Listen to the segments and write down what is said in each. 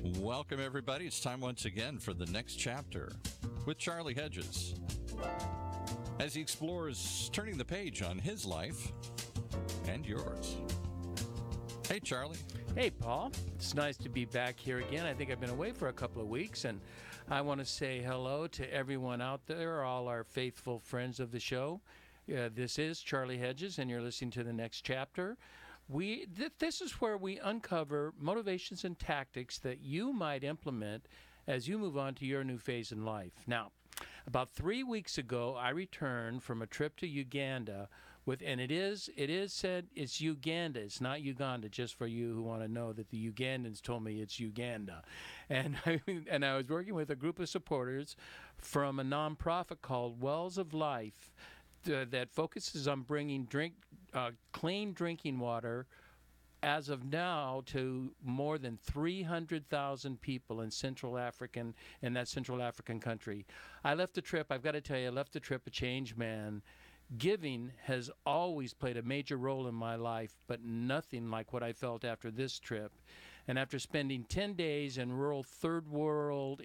Welcome, everybody. It's time once again for the next chapter with Charlie Hedges as he explores turning the page on his life and yours. Hey, Charlie. Hey, Paul. It's nice to be back here again. I think I've been away for a couple of weeks, and I want to say hello to everyone out there, all our faithful friends of the show. This is Charlie Hedges, and you're listening to the next chapter. This is where we uncover motivations and tactics that you might implement as you move on to your new phase in life. Now, about 3 weeks ago, I returned from a trip to Uganda and it is said it's Uganda. It's not Uganda, just for you who want to know that the Ugandans told me it's Uganda. And I was working with a group of supporters from a nonprofit called Wells of Life that focuses on bringing clean drinking water as of now to more than 300,000 people in that Central African country. I left the trip, I've got to tell you, I left the trip a changed man. Giving has always played a major role in my life, but nothing like what I felt after this trip. And after spending 10 days in the rural third world,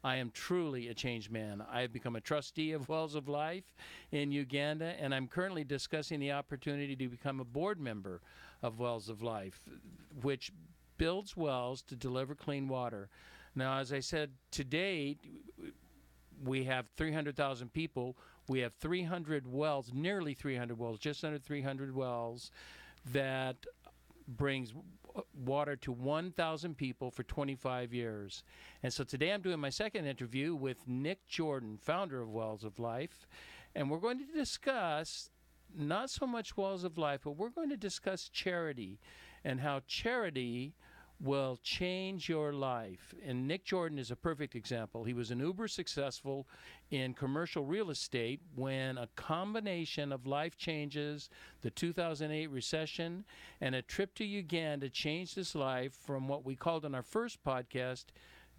I am truly a changed man. I have become a trustee of Wells of Life in Uganda, and I'm currently discussing the opportunity to become a board member of Wells of Life, which builds wells to deliver clean water. Now, as I said, today we have 300,000 people. We have 300 wells, nearly 300 wells, just under 300 wells that brings water to 1,000 people for 25 years. And so today I'm doing my second interview with Nick Jordan, founder of Wells of Life. And we're going to discuss not so much Wells of Life, but we're going to discuss charity and how charity will change your life. And Nick Jordan is a perfect example. He was an uber successful in commercial real estate when a combination of life changes, the 2008 recession, and a trip to Uganda changed his life from what we called in our first podcast,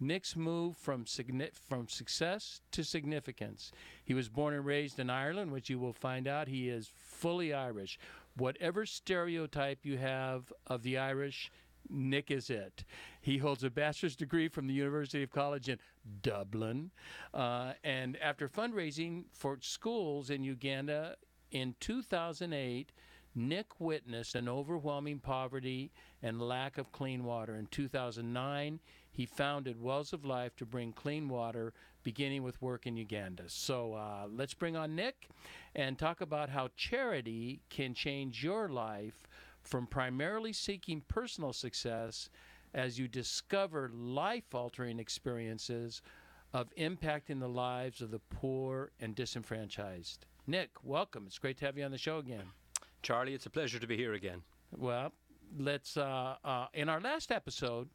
Nick's move from success to significance. He was born and raised in Ireland, which you will find out he is fully Irish. Whatever stereotype you have of the Irish, Nick is it. He holds a bachelor's degree from the University of College in Dublin. And after fundraising for schools in Uganda in 2008, Nick witnessed an overwhelming poverty and lack of clean water. In 2009, he founded Wells of Life to bring clean water, beginning with work in Uganda. So let's bring on Nick and talk about how charity can change your life from primarily seeking personal success as you discover life-altering experiences of impacting the lives of the poor and disenfranchised. Nick, welcome. It's great to have you on the show again. Charlie, it's a pleasure to be here again. Well, let's. In our last episode,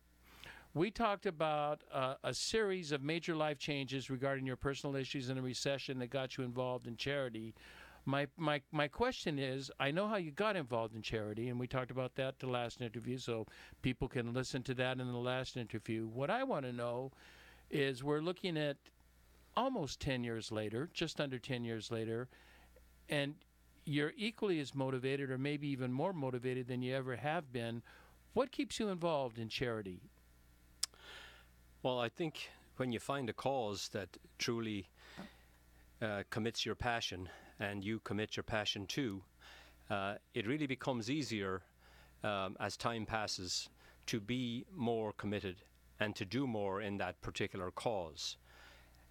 we talked about a series of major life changes regarding your personal issues in a recession that got you involved in charity. My question is, I know how you got involved in charity, and we talked about that the last interview, so people can listen to that in the last interview. What I want to know is we're looking at almost 10 years later, just under 10 years later, and you're equally as motivated or maybe even more motivated than you ever have been. What keeps you involved in charity? Well, I think when you find a cause that truly commits your passion, and you commit your passion to, it really becomes easier as time passes to be more committed and to do more in that particular cause.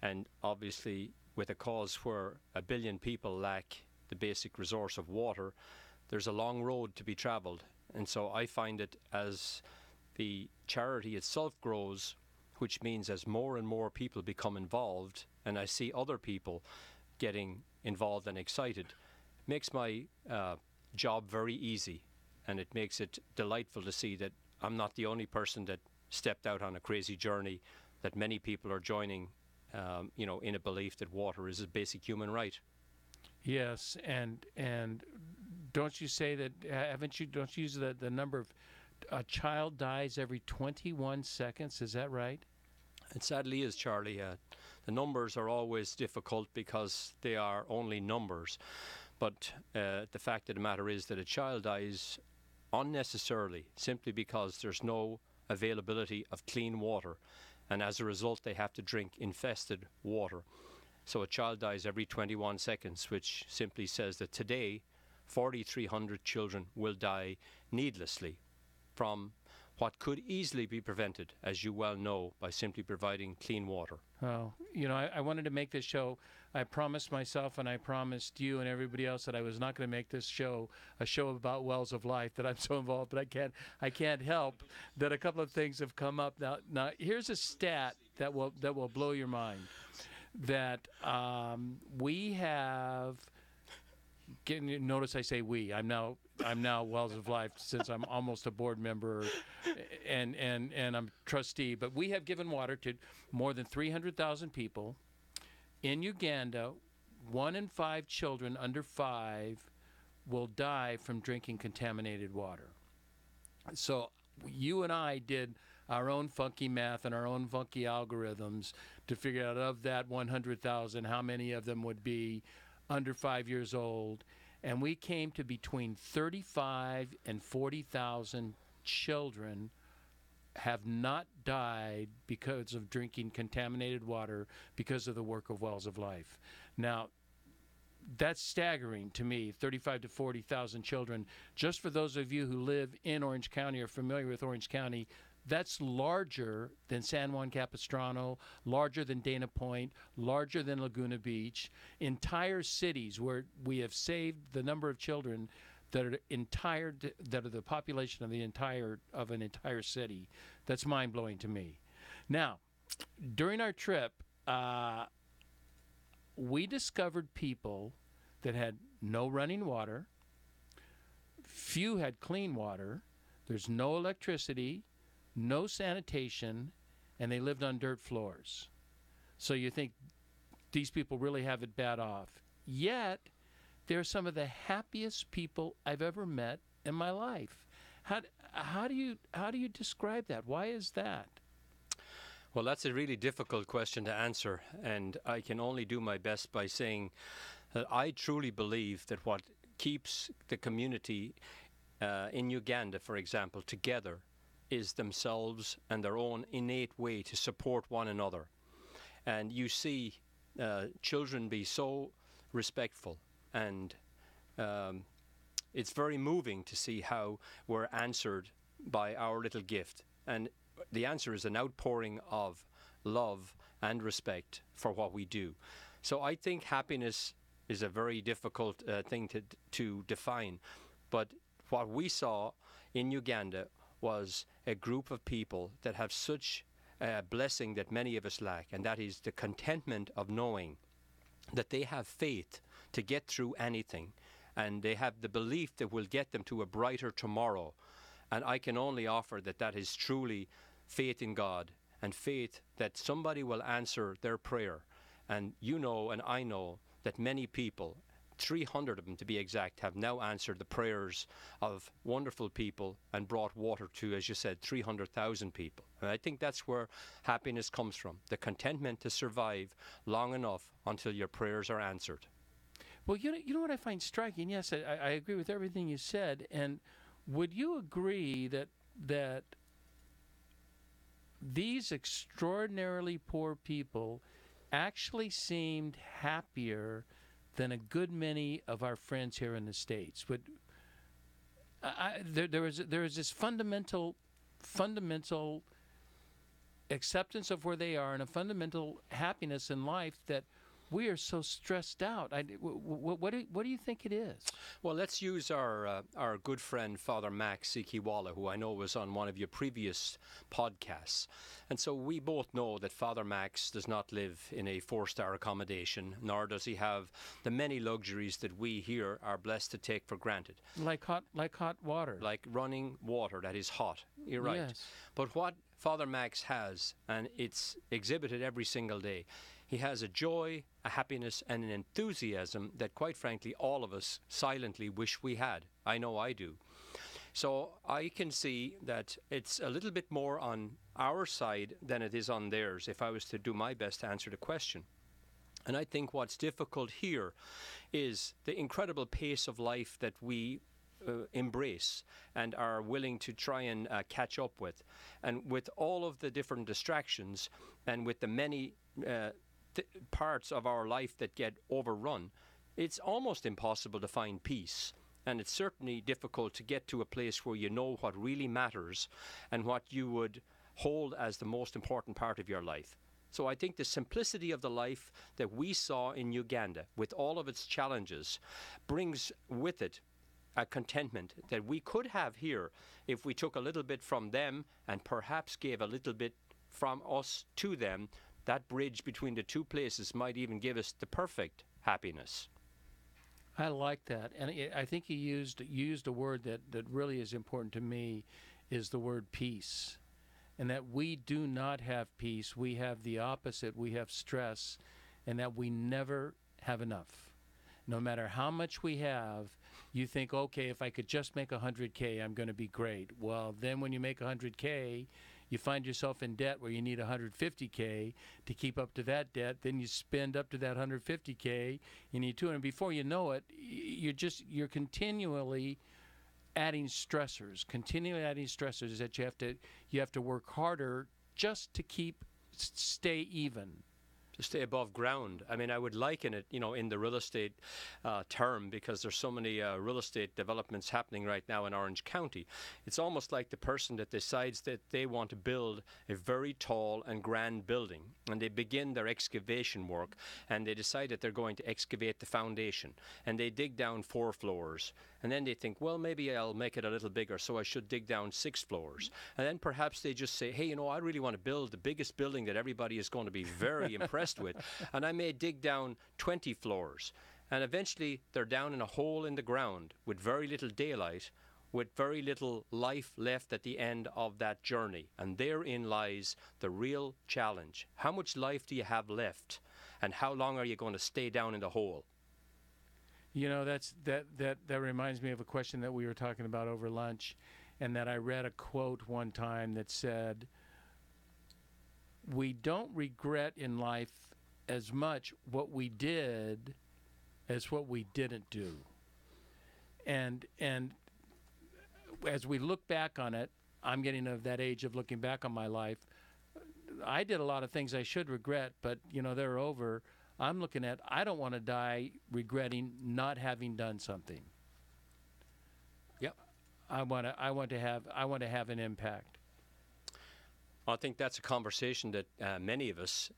And obviously, with a cause where 1 billion people lack the basic resource of water, there's a long road to be traveled. And so I find it as the charity itself grows, which means as more and more people become involved, and I see other people getting involved and excited, makes my job very easy, and it makes it delightful to see that I'm not the only person that stepped out on a crazy journey, that many people are joining, in a belief that water is a basic human right. Yes, and don't you say that, don't you use the number of a child dies every 21 seconds, is that right? It sadly is, Charlie. The numbers are always difficult because they are only numbers. But the fact of the matter is that a child dies unnecessarily simply because there's no availability of clean water, and as a result they have to drink infested water. So a child dies every 21 seconds, which simply says that today 4,300 children will die needlessly from what could easily be prevented, as you well know, by simply providing clean water. Oh, I wanted to make this show. I promised myself and I promised you and everybody else that I was not going to make this show a show about wells of life, that I'm so involved, but I can't help that a couple of things have come up. Now here's a stat that will blow your mind. That we have. Notice I say we. I'm now Wells of Life, since I'm almost a board member and I'm trustee. But we have given water to more than 300,000 people. In Uganda, 1 in 5 children under 5 will die from drinking contaminated water. So you and I did our own funky math and our own funky algorithms to figure out, of that 100,000, how many of them would be under 5 years old, and we came to between 35 and 40,000 children have not died because of drinking contaminated water because of the work of Wells of Life. Now, that's staggering to me, 35 to 40,000 children. Just for those of you who live in Orange County or familiar with Orange County, that's larger than San Juan Capistrano, larger than Dana Point, larger than Laguna Beach. Entire cities where we have saved the number of children that are the population of an entire city. That's mind-blowing to me. Now, during our trip, we discovered people that had no running water. Few had clean water. There's no electricity, no sanitation, and they lived on dirt floors. So you think these people really have it bad off. Yet, they're some of the happiest people I've ever met in my life. How do you describe that? Why is that? Well, that's a really difficult question to answer, and I can only do my best by saying that I truly believe that what keeps the community in Uganda, for example, together is themselves and their own innate way to support one another. And you see children be so respectful, and it's very moving to see how we're answered by our little gift. And the answer is an outpouring of love and respect for what we do. So I think happiness is a very difficult thing to define. But what we saw in Uganda was a group of people that have such a blessing that many of us lack, and that is the contentment of knowing that they have faith to get through anything, and they have the belief that will get them to a brighter tomorrow. And I can only offer that is truly faith in God, and faith that somebody will answer their prayer. And you know, and I know, that many people, 300 of them to be exact, have now answered the prayers of wonderful people and brought water to, as you said, 300,000 people. And I think that's where happiness comes from, the contentment to survive long enough until your prayers are answered. Well, you know what I find striking? Yes, I agree with everything you said. And would you agree that these extraordinarily poor people actually seemed happier than a good many of our friends here in the States? There is this fundamental acceptance of where they are and a fundamental happiness in life that we are so stressed out. What do you think it is? Well, let's use our good friend Father Max Sikiwala, who I know was on one of your previous podcasts. And so we both know that Father Max does not live in a 4-star accommodation, nor does he have the many luxuries that we here are blessed to take for granted. Like hot water. Like running water that is hot. You're right. Yes. But what Father Max has, and it's exhibited every single day, he has a joy, a happiness, and an enthusiasm that, quite frankly, all of us silently wish we had. I know I do. So I can see that it's a little bit more on our side than it is on theirs, if I was to do my best to answer the question. And I think what's difficult here is the incredible pace of life that we embrace and are willing to try and catch up with. And with all of the different distractions and with the many parts of our life that get overrun, it's almost impossible to find peace. And it's certainly difficult to get to a place where you know what really matters and what you would hold as the most important part of your life. So I think the simplicity of the life that we saw in Uganda, with all of its challenges, brings with it a contentment that we could have here if we took a little bit from them and perhaps gave a little bit from us to them. That bridge between the two places might even give us the perfect happiness. I like that, and I think you used a word that really is important to me, is the word peace, and that we do not have peace. We have the opposite. We have stress, and that we never have enough. No matter how much we have, you think, okay, if I could just make 100K, I'm going to be great. Well, then when you make 100K, you find yourself in debt where you need 150K to keep up to that debt. Then you spend up to that 150K. You need 200. Before you know it, you're continually adding stressors that you have to work harder just to stay even. To stay above ground. I mean, I would liken it, in the real estate term, because there's so many real estate developments happening right now in Orange County. It's almost like the person that decides that they want to build a very tall and grand building, and they begin their excavation work, and they decide that they're going to excavate the foundation, and they dig down 4 floors, and then they think, well, maybe I'll make it a little bigger, so I should dig down 6 floors. And then perhaps they just say, hey, I really want to build the biggest building that everybody is going to be very impressed with, and I may dig down 20 floors. And eventually they're down in a hole in the ground with very little daylight, with very little life left at the end of that journey. And therein lies the real challenge. How much life do you have left? And how long are you going to stay down in the hole? That reminds me of a question that we were talking about over lunch, and that I read a quote one time that said, we don't regret in life as much what we did as what we didn't do. And as we look back on it, I'm getting of that age of looking back on my life. I did a lot of things I should regret, but they're over. I'm looking at, I don't want to die regretting not having done something. Yep. I want to have an impact. I think that's a conversation that many of us,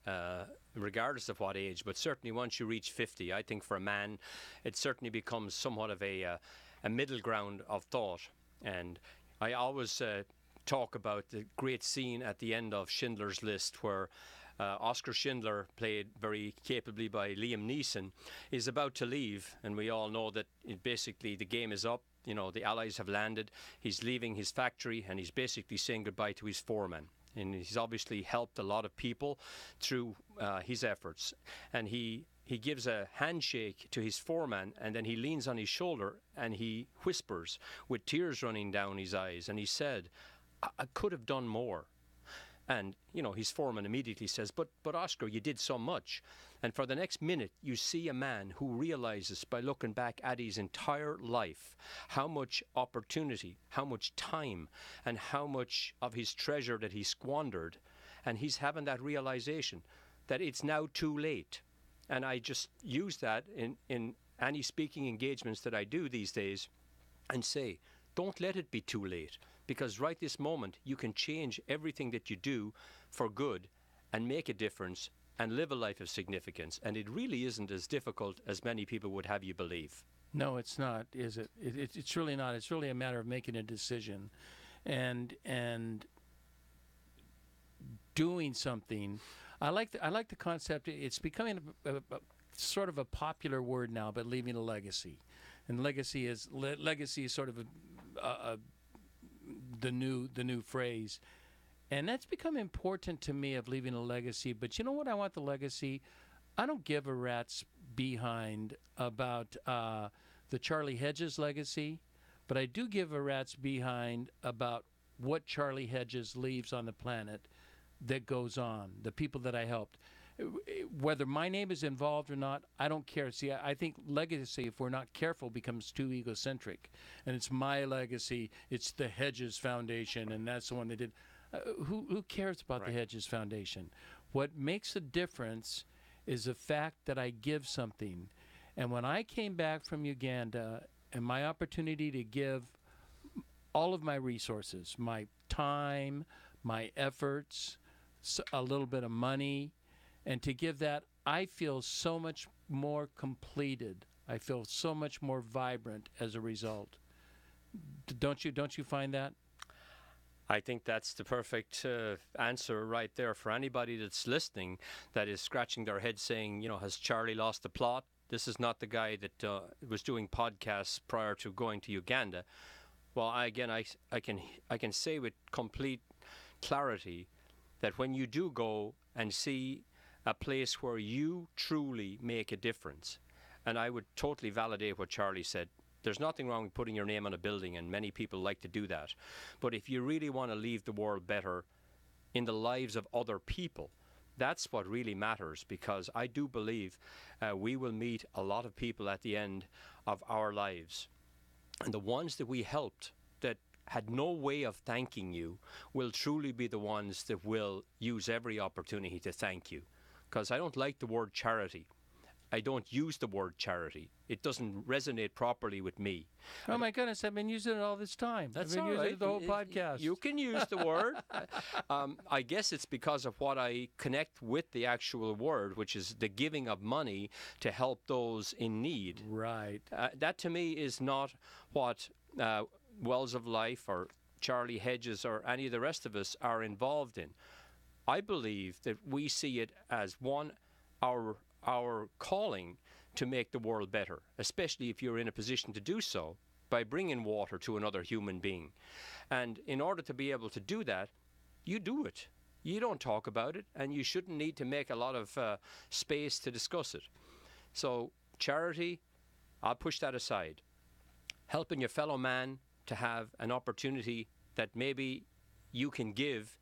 regardless of what age, but certainly once you reach 50, I think for a man, it certainly becomes somewhat of a middle ground of thought. And I always talk about the great scene at the end of Schindler's List, where Oskar Schindler, played very capably by Liam Neeson, is about to leave, and we all know that basically the game is up. The Allies have landed. He's leaving his factory, and he's basically saying goodbye to his foreman. And he's obviously helped a lot of people through his efforts. And he gives a handshake to his foreman, and then he leans on his shoulder and he whispers with tears running down his eyes, and he said, I could have done more. And, his foreman immediately says, but Oskar, you did so much. And for the next minute, you see a man who realizes by looking back at his entire life how much opportunity, how much time, and how much of his treasure that he squandered. And he's having that realization that it's now too late. And I just use that in any speaking engagements that I do these days and say, don't let it be too late. Because right this moment, you can change everything that you do for good and make a difference and live a life of significance. And it really isn't as difficult as many people would have you believe. No, it's not, is it? It's really not. It's really a matter of making a decision and doing something. I like the concept. It's becoming a sort of a popular word now, but leaving a legacy. And legacy is sort of the new phrase, and that's become important to me, of leaving a legacy. But you know what? I want the legacy. I don't give a rat's behind about the Charlie Hedges legacy, but I do give a rat's behind about what Charlie Hedges leaves on the planet that goes on, the people that I helped. Whether my name is involved or not, I don't care. See, I think legacy, if we're not careful, becomes too egocentric. And it's my legacy, it's the Hedges Foundation, and that's the one that did. Who cares about the Hedges Foundation? What makes a difference is the fact that I give something. And when I came back from Uganda and my opportunity to give all of my resources, my time, my efforts, a little bit of money, and to give that, I feel so much more completed. I feel so much more vibrant as a result. Don't you find that? I think that's the perfect answer right there for anybody that's listening, that is scratching their head saying, has Charlie lost the plot? This is not the guy that was doing podcasts prior to going to Uganda. Well, I can say with complete clarity that when you do go and see a place where you truly make a difference, and I would totally validate what Charlie said. There's nothing wrong with putting your name on a building, and many people like to do that. But if you really want to leave the world better in the lives of other people, that's what really matters, because I do believe we will meet a lot of people at the end of our lives. And the ones that we helped that had no way of thanking you will truly be the ones that will use every opportunity to thank you. Because I don't like the word charity. I don't use the word charity. It doesn't resonate properly with me. Oh my goodness, I've been using it all this time. That's I've been all using right. it the whole podcast. You can use the word. I guess it's because of what I connect with the actual word, which is the giving of money to help those in need. Right. That to me is not what Wells of Life or Charlie Hedges or any of the rest of us are involved in. I believe that we see it as our calling to make the world better, especially if you're in a position to do so by bringing water to another human being. And in order to be able to do that, you do it. You don't talk about it, and you shouldn't need to make a lot of space to discuss it. So charity, I'll push that aside. Helping your fellow man to have an opportunity that maybe you can give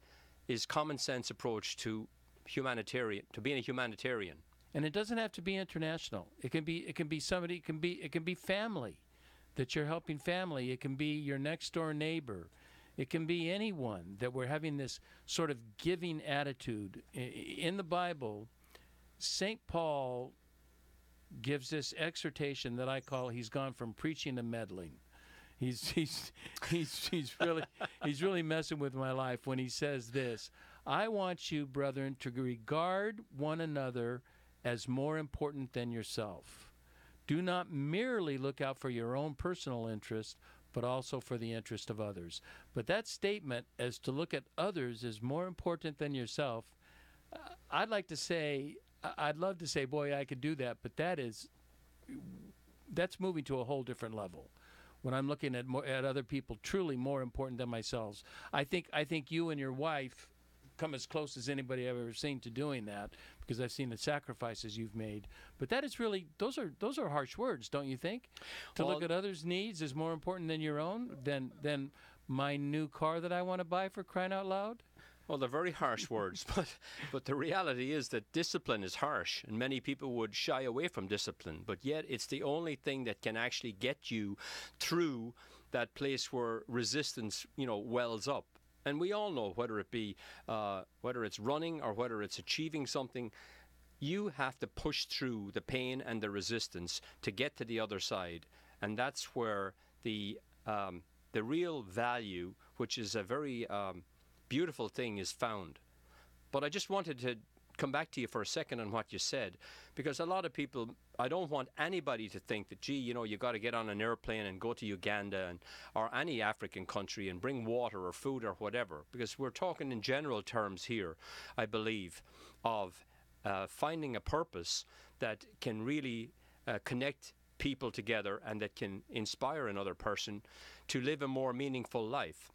is common sense approach to being a humanitarian. And it doesn't have to be international. It can be somebody. It can be family, that you're helping family. It can be your next door neighbor. It can be anyone, that we're having this sort of giving attitude. In the Bible, St. Paul gives this exhortation that I call, he's gone from preaching to meddling. He's really messing with my life when he says this: I want you, brethren, to regard one another as more important than yourself. Do not merely look out for your own personal interest, but also for the interest of others. But that statement, as to look at others as more important than yourself, I'd love to say, boy, I could do that, but that's moving to a whole different level. When I'm looking at other people truly more important than myself, I think you and your wife come as close as anybody I've ever seen to doing that, because I've seen the sacrifices you've made. But that is really, those are harsh words, don't you think? To look at others' needs is more important than your own, than my new car that I want to buy, for crying out loud? Well, they're very harsh words, but the reality is that discipline is harsh, and many people would shy away from discipline, but yet it's the only thing that can actually get you through that place where resistance, wells up. And we all know, whether it's running or whether it's achieving something, you have to push through the pain and the resistance to get to the other side, and that's where the real value, which is a very beautiful thing, is found. But I just wanted to come back to you for a second on what you said, because a lot of people, I don't want anybody to think that, gee, you got to get on an airplane and go to Uganda or any African country and bring water or food or whatever, because we're talking in general terms here, I believe, of finding a purpose that can really connect people together and that can inspire another person to live a more meaningful life.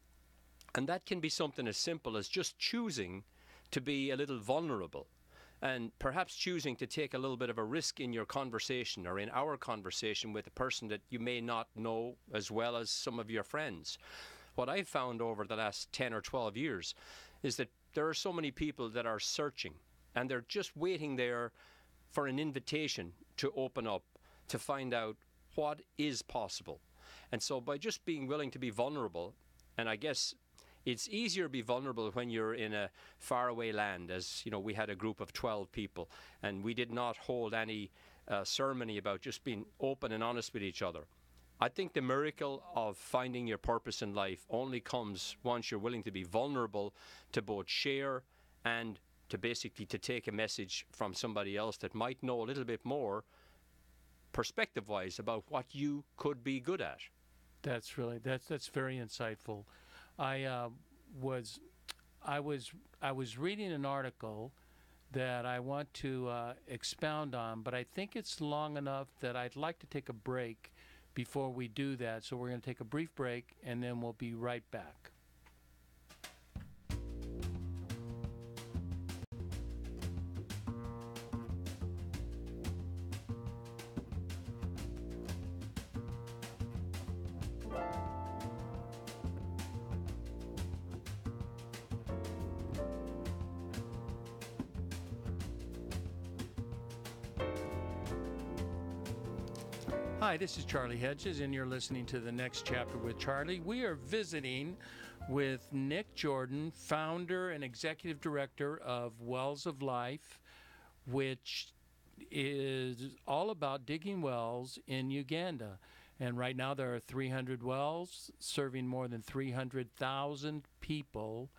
And that can be something as simple as just choosing to be a little vulnerable, and perhaps choosing to take a little bit of a risk in your conversation or in our conversation with a person that you may not know as well as some of your friends. What I've found over the last 10 or 12 years is that there are so many people that are searching. and they're just waiting there for an invitation to open up, to find out what is possible. And so by just being willing to be vulnerable, and I guess it's easier to be vulnerable when you're in a faraway land, as you know, we had a group of 12 people, and we did not hold any ceremony about just being open and honest with each other. I think the miracle of finding your purpose in life only comes once you're willing to be vulnerable, to both share and to basically to take a message from somebody else that might know a little bit more perspective-wise about what you could be good at. That's very insightful. I was reading an article that I want to expound on, but I think it's long enough that I'd like to take a break before we do that. So we're going to take a brief break, and then we'll be right back. Hi, this is Charlie Hedges, and you're listening to The Next Chapter with Charlie. We are visiting with Nick Jordan, founder and executive director of Wells of Life, which is all about digging wells in Uganda. And right now there are 300 wells serving more than 300,000 people.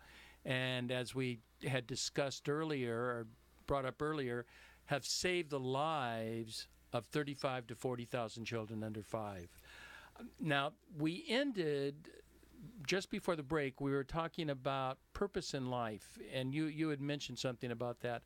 And as we had discussed earlier, or brought up earlier, have saved the lives of 35 to 40,000 children under 5. Now, we ended, just before the break, we were talking about purpose in life, and you had mentioned something about that.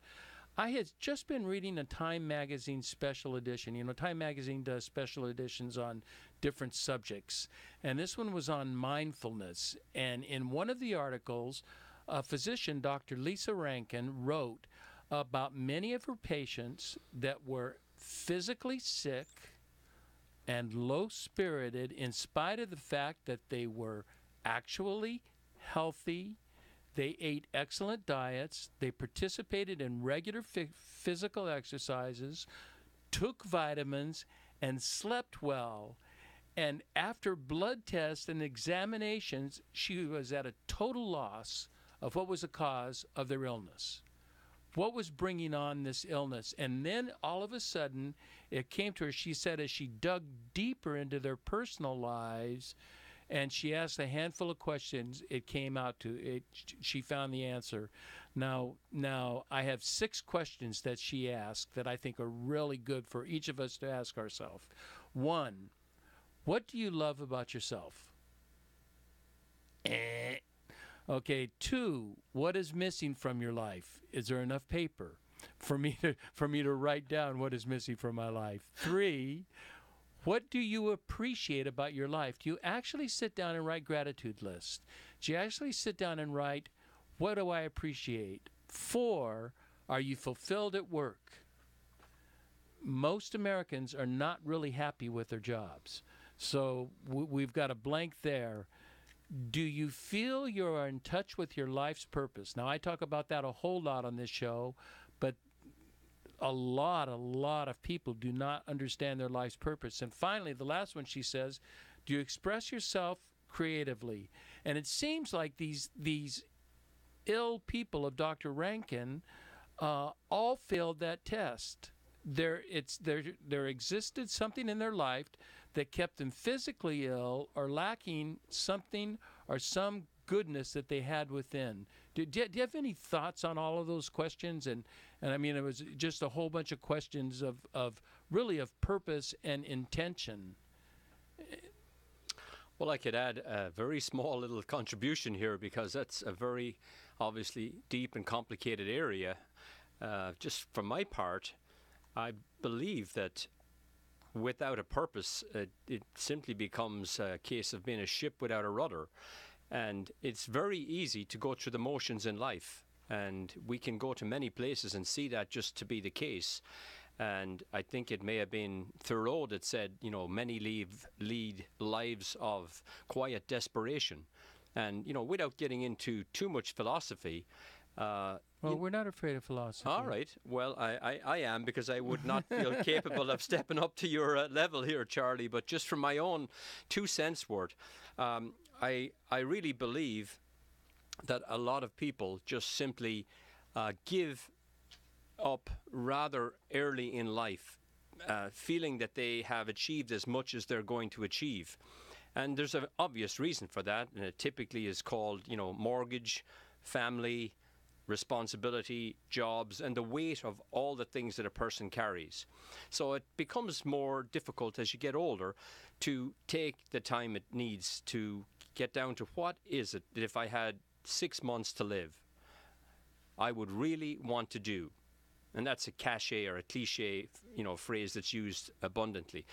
I had just been reading a Time Magazine special edition. You know, Time Magazine does special editions on different subjects, and this one was on mindfulness. And in one of the articles, a physician, Dr. Lisa Rankin, wrote about many of her patients that were physically sick and low-spirited in spite of the fact that they were actually healthy. They ate excellent diets. They participated in regular physical exercises, took vitamins, and slept well. And after blood tests and examinations, she was at a total loss of what was the cause of their illness. What was bringing on this illness? And then all of a sudden, it came to her. She said as she dug deeper into their personal lives and she asked a handful of questions, it came out to it. She found the answer. Now I have 6 questions that she asked that I think are really good for each of us to ask ourselves. 1, what do you love about yourself? Okay, 2, what is missing from your life? Is there enough paper for me to write down what is missing from my life? 3, what do you appreciate about your life? Do you actually sit down and write gratitude lists? Do you actually sit down and write, what do I appreciate? 4, are you fulfilled at work? Most Americans are not really happy with their jobs. So we've got a blank there. Do you feel you're in touch with your life's purpose? Now, I talk about that a whole lot on this show, but a lot of people do not understand their life's purpose. And finally, the last one, she says, do you express yourself creatively? And it seems like these ill people of Dr. Rankin all failed that test. There existed something in their life that kept them physically ill or lacking something or some goodness that they had within. Do you have any thoughts on all of those questions? And I mean, it was just a whole bunch of questions of really of purpose and intention. Well, I could add a very small little contribution here because that's a very obviously deep and complicated area. Just from my part, I believe that without a purpose, it simply becomes a case of being a ship without a rudder. And it's very easy to go through the motions in life. And we can go to many places and see that just to be the case. And I think it may have been Thoreau that said, you know, many lead lives of quiet desperation. And, you know, without getting into too much philosophy, Well, we're not afraid of philosophy. All right. Well, I am, because I would not feel capable of stepping up to your level here, Charlie. But just from my own 2 cents worth, I really believe that a lot of people just simply give up rather early in life, feeling that they have achieved as much as they're going to achieve. And there's an obvious reason for that, and it typically is called, mortgage, family, responsibility, jobs, and the weight of all the things that a person carries. So it becomes more difficult as you get older to take the time it needs to get down to what is it that if I had 6 months to live, I would really want to do. And that's a cliche or a cliche, phrase that's used abundantly.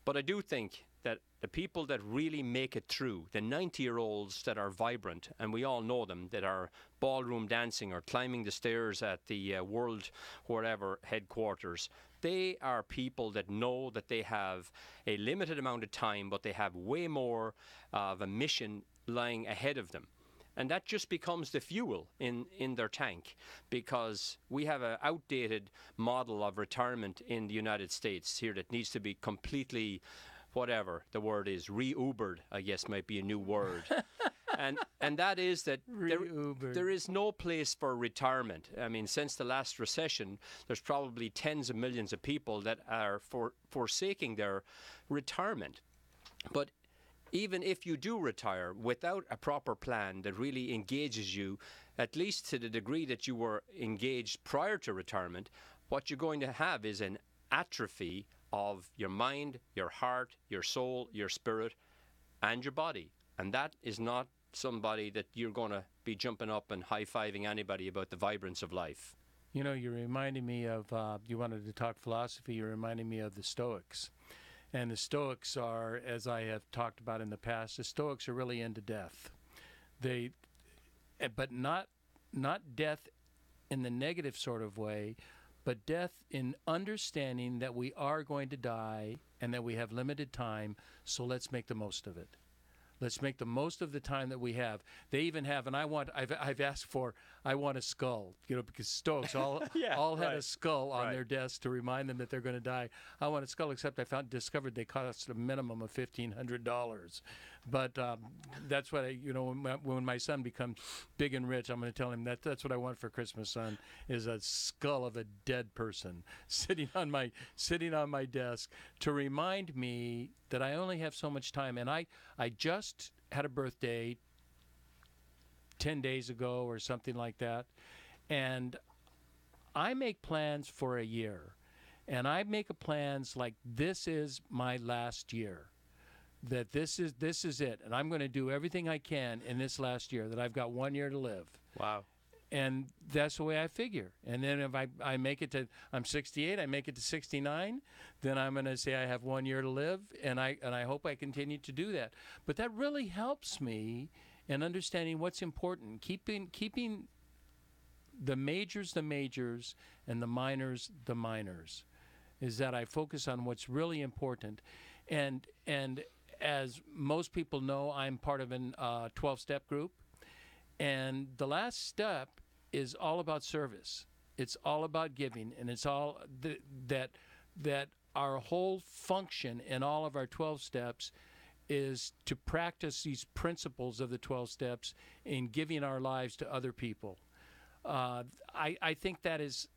But I do think that the people that really make it through, the 90-year-olds that are vibrant, and we all know them, that are ballroom dancing or climbing the stairs at the world wherever headquarters, they are people that know that they have a limited amount of time, but they have way more of a mission lying ahead of them. And that just becomes the fuel in their tank, because we have an outdated model of retirement in the United States here that needs to be completely, whatever the word is, re-Ubered, I guess might be a new word. and that is that there is no place for retirement. I mean, since the last recession, there's probably tens of millions of people that are forsaking their retirement. But even if you do retire without a proper plan that really engages you, at least to the degree that you were engaged prior to retirement, what you're going to have is an atrophy of your mind, your heart, your soul, your spirit, and your body. And that is not somebody that you're going to be jumping up and high-fiving anybody about the vibrance of life. You're reminding me of, you wanted to talk philosophy, you're reminding me of the Stoics. And the Stoics are, as I have talked about in the past, the Stoics are really into death. But not death in the negative sort of way, but death in understanding that we are going to die and that we have limited time, so let's make the most of it. Let's make the most of the time that we have. They even have, and I've asked for, I want a skull, because Stoics all had a skull on their desk to remind them that they're going to die. I want a skull, except I discovered they cost a minimum of $1,500. But that's what when my son becomes big and rich, I'm going to tell him that's what I want for Christmas, son, is a skull of a dead person sitting on my desk to remind me that I only have so much time. And I just had a birthday 10 days ago or something like that, and I make plans for a year, and I make plans like this is my last year, that this is it, and I'm going to do everything I can in this last year, that I've got 1 year to live. Wow. And that's the way I figure. And then if I make it to, I'm 68, I make it to 69, then I'm going to say I have 1 year to live, and I hope I continue to do that. But that really helps me in understanding what's important, keeping the majors, and the minors, is that I focus on what's really important. And as most people know, I'm part of a 12-step group. And the last step is all about service. It's all about giving, and it's all that our whole function in all of our 12 steps is to practice these principles of the 12 steps in giving our lives to other people. I think that is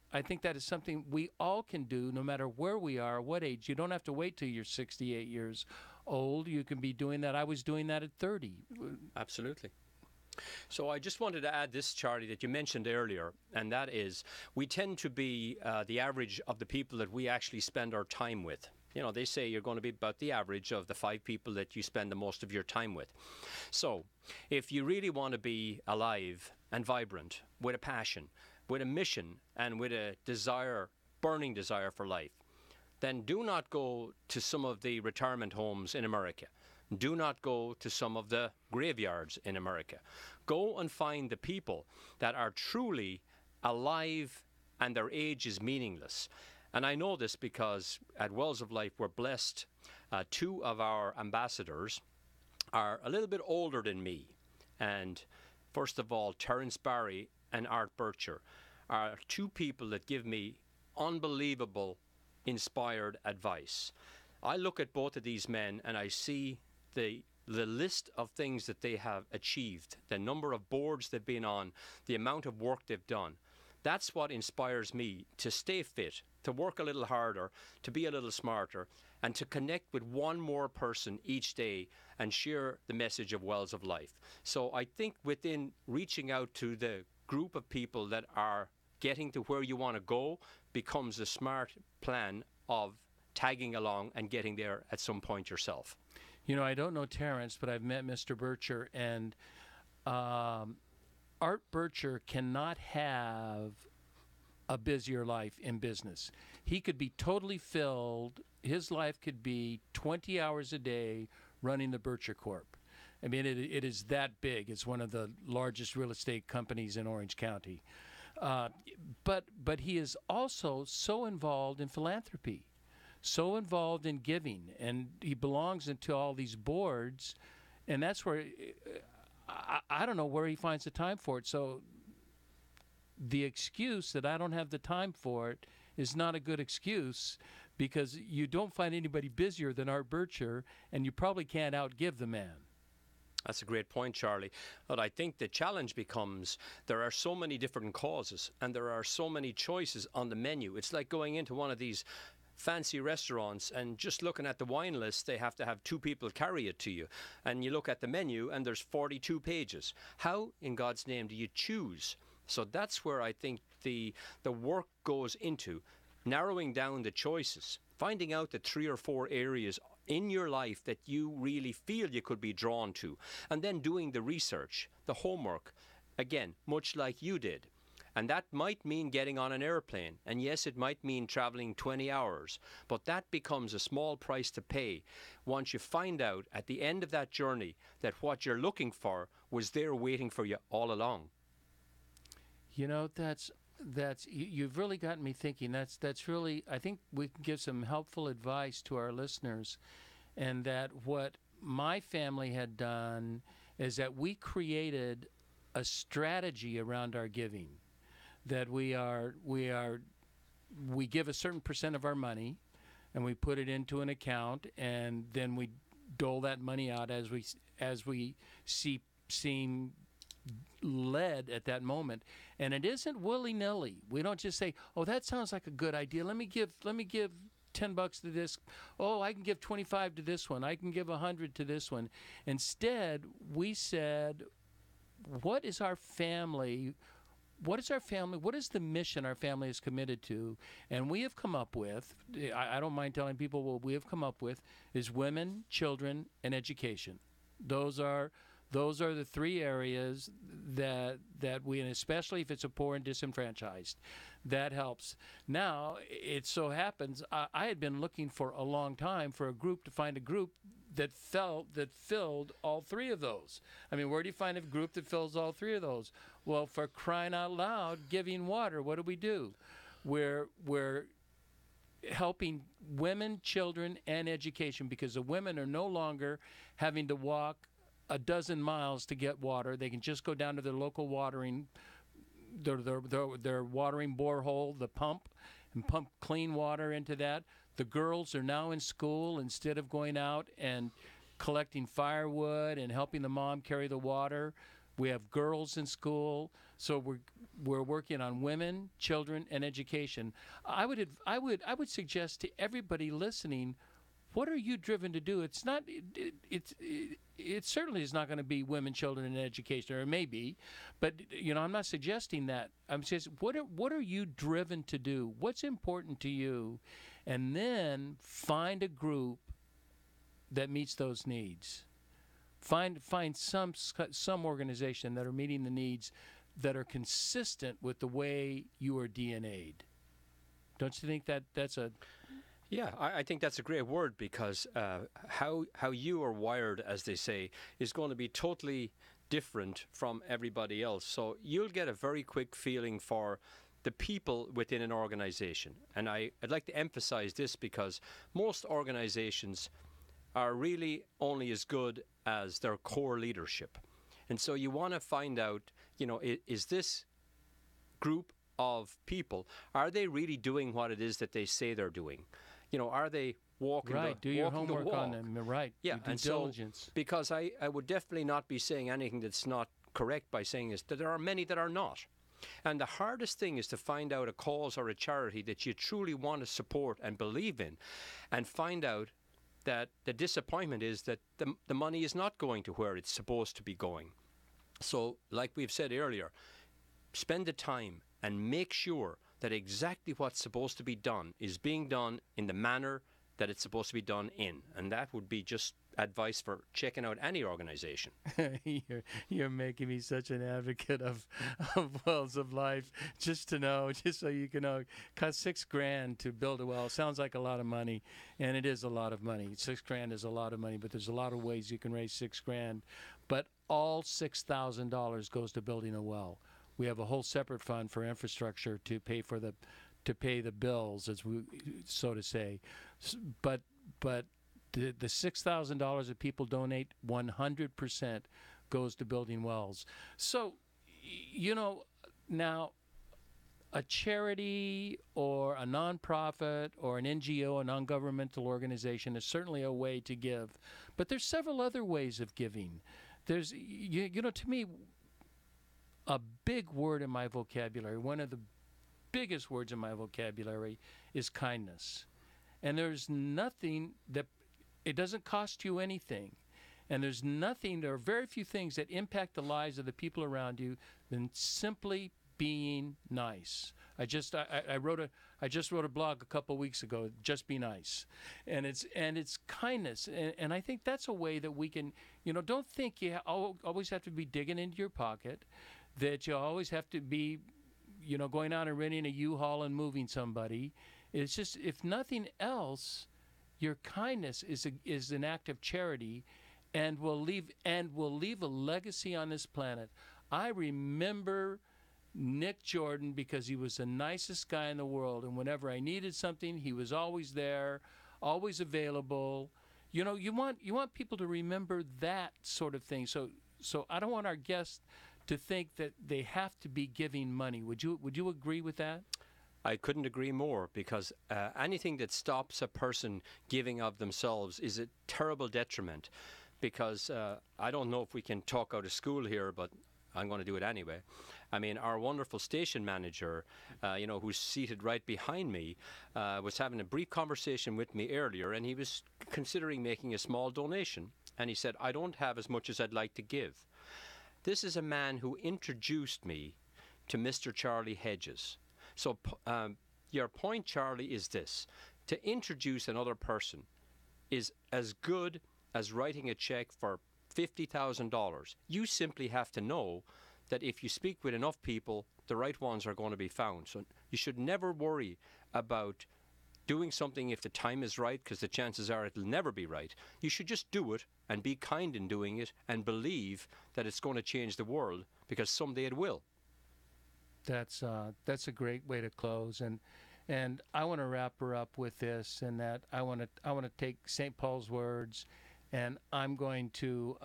something we all can do, no matter where we are, what age. You don't have to wait till you're 68 years old. You can be doing that. I was doing that at 30. Absolutely. So I just wanted to add this, Charlie, that you mentioned earlier, and that is we tend to be the average of the people that we actually spend our time with. They say you're going to be about the average of the 5 people that you spend the most of your time with. So if you really want to be alive and vibrant, with a passion, with a mission, and with a desire, burning desire for life, then do not go to some of the retirement homes in America. Do not go to some of the graveyards in America. Go and find the people that are truly alive and their age is meaningless. And I know this because at Wells of Life we're blessed. 2 of our ambassadors are a little bit older than me. And first of all, Terence Barry and Art Bircher are two people that give me unbelievable inspired advice. I look at both of these men and I see the list of things that they have achieved, the number of boards they've been on, the amount of work they've done. That's what inspires me to stay fit, to work a little harder, to be a little smarter, and to connect with one more person each day and share the message of Wells of Life. So I think within reaching out to the group of people that are getting to where you want to go becomes a smart plan of tagging along and getting there at some point yourself. You know, I don't know Terrence, but I've met Mr. Bircher, and Art Bircher cannot have a busier life in business. He could be totally filled. His life could be 20 hours a day running the Bircher Corp. I mean, it is that big. It's one of the largest real estate companies in Orange County. But he is also so involved in philanthropy, so involved in giving, and he belongs into all these boards, and that's where I don't know where he finds the time for it. So the excuse that I don't have the time for it is not a good excuse, because you don't find anybody busier than Art Bircher, and you probably can't outgive the man. That's a great point, Charlie. But I think the challenge becomes there are so many different causes and there are so many choices on the menu. It's like going into one of these fancy restaurants and just looking at the wine list, they have to have two people carry it to you. And you look at the menu and there's 42 pages. How in God's name do you choose? So that's where I think the work goes into narrowing down the choices, finding out the 3 or 4 areas in your life that you really feel you could be drawn to, and then doing the research, the homework, again, much like you did. And that might mean getting on an airplane, and yes, it might mean traveling 20 hours, but that becomes a small price to pay once you find out at the end of that journey that what you're looking for was there waiting for you all along. You know, you've really gotten me thinking. That's really, I think we can give some helpful advice to our listeners, and that what my family had done is that we created a strategy around our giving, that we give a certain percent of our money and we put it into an account, and then we dole that money out as we seem led at that moment. And it isn't willy-nilly. We don't just say, oh, that sounds like a good idea, let me give $10 to this. Oh, I can give 25 to this one, I can give 100 to this one. Instead, we said, what is our family, what is the mission our family is committed to? And we have come up with, I don't mind telling people what we have come up with, is women, children, and education. Those are the 3 areas that we, and especially if it's a poor and disenfranchised, that helps. Now, it so happens, I had been looking for a long time for to find a group that filled all 3 of those. I mean, where do you find a group that fills all 3 of those? Well, for crying out loud, Giving Water, what do? We're helping women, children, and education, because the women are no longer having to walk a dozen miles to get water. They can just go down to their local watering, their watering borehole, the pump, and pump clean water into that. The girls are now in school. Instead of going out and collecting firewood and helping the mom carry the water, we have girls in school. So we're working on women, children, and education. I would suggest to everybody listening, what are you driven to do? It's not. It certainly is not going to be women, children, and education, or it may be, but I'm not suggesting that. I'm saying, what are you driven to do? What's important to you, and then find a group that meets those needs. Find some organization that are meeting the needs that are consistent with the way you are DNA'd. Don't you think that's a... Yeah, I think that's a great word, because how you are wired, as they say, is going to be totally different from everybody else. So you'll get a very quick feeling for the people within an organization. And I'd like to emphasize this, because most organizations are really only as good as their core leadership. And so you want to find out, is this group of people, are they really doing what it is that they say they're doing? You know, are they walking Right, the do your walking the homework on walk? them. Right, Yeah, do due and so diligence. because I would definitely not be saying anything that's not correct by saying is that there are many that are not. And the hardest thing is to find out a cause or a charity that you truly want to support and believe in, and find out that the disappointment is that the money is not going to where it's supposed to be going. So, like we've said earlier, spend the time and make sure that exactly what's supposed to be done is being done in the manner that it's supposed to be done in. And that would be just advice for checking out any organization. You're making me such an advocate of wells of life. Just to know, just so you can know, cost $6,000 to build a well. Sounds like a lot of money, and it is a lot of money. $6,000 is a lot of money, but there's a lot of ways you can raise $6,000. But all $6,000 goes to building a well. We have a whole separate fund for infrastructure to pay for to pay the bills, as we so to say. But the $6,000 that people donate, 100% goes to building wells. So, you know, now a charity or a nonprofit or an NGO, a non-governmental organization, is certainly a way to give. But there's several other ways of giving. There's, you know, to me, a big word in my vocabulary, one of the biggest words in my vocabulary, is kindness. And there's nothing that, it doesn't cost you anything. And there are very few things that impact the lives of the people around you than simply being nice. I just wrote a blog a couple weeks ago, Just Be Nice. And it's kindness. And I think that's a way that we can, you know, don't think you always have to be digging into your pocket, that you always have to be, you know, going out and renting a U-Haul and moving somebody. It's just, if nothing else, your kindness is an act of charity, and will leave a legacy on this planet. I remember Nick Jordan because he was the nicest guy in the world, and whenever I needed something, he was always there, always available. You know, you want people to remember that sort of thing. So I don't want our guests to think that they have to be giving money. Would you agree with that? I couldn't agree more, because anything that stops a person giving of themselves is a terrible detriment. Because I don't know if we can talk out of school here, but I'm going to do it anyway. I mean, our wonderful station manager, you know, who's seated right behind me, was having a brief conversation with me earlier, and he was considering making a small donation. And he said, I don't have as much as I'd like to give. This is a man who introduced me to Mr. Charlie Hedges. So your point, Charlie, is this. To introduce another person is as good as writing a check for $50,000. You simply have to know that if you speak with enough people, the right ones are going to be found. So you should never worry about doing something if the time is right, because the chances are it'll never be right. You should just do it and be kind in doing it and believe that it's going to change the world, because someday it will. That's a great way to close, and I want to wrap her up with this, and that I want to take St. Paul's words, and I'm going to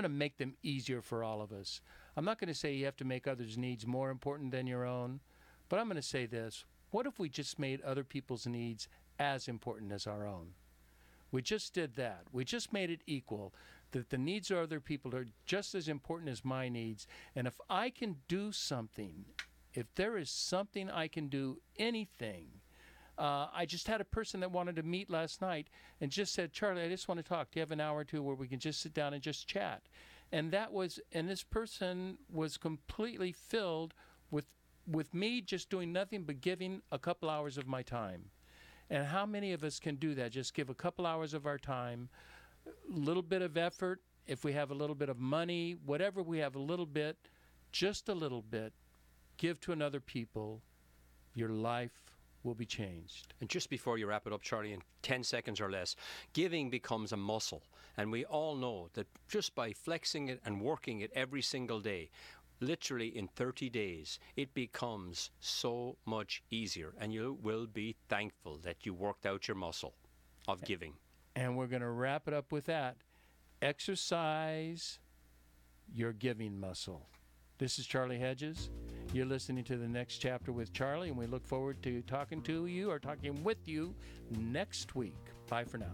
make them easier for all of us. I'm not going to say you have to make others' needs more important than your own, but I'm going to say this: what if we just made other people's needs as important as our own? We just did that. We just made it equal, that the needs of other people are just as important as my needs. And if I can do something, if there is something I can do, anything. I just had a person that wanted to meet last night and just said, Charlie, I just want to talk. Do you have an hour or two where we can just sit down and just chat? And this person was completely filled with me just doing nothing but giving a couple hours of my time. And how many of us can do that? Just give a couple hours of our time, a little bit of effort. If we have a little bit of money, whatever we have, a little bit, just a little bit, give to another people. Your life will be changed. And just before you wrap it up, Charlie, in 10 seconds or less, giving becomes a muscle. And we all know that just by flexing it and working it every single day, literally in 30 days, it becomes so much easier. And you will be thankful that you worked out your muscle of giving. And we're going to wrap it up with that. Exercise your giving muscle. This is Charlie Hedges. You're listening to The Next Chapter with Charlie, and we look forward to talking to you or talking with you next week. Bye for now.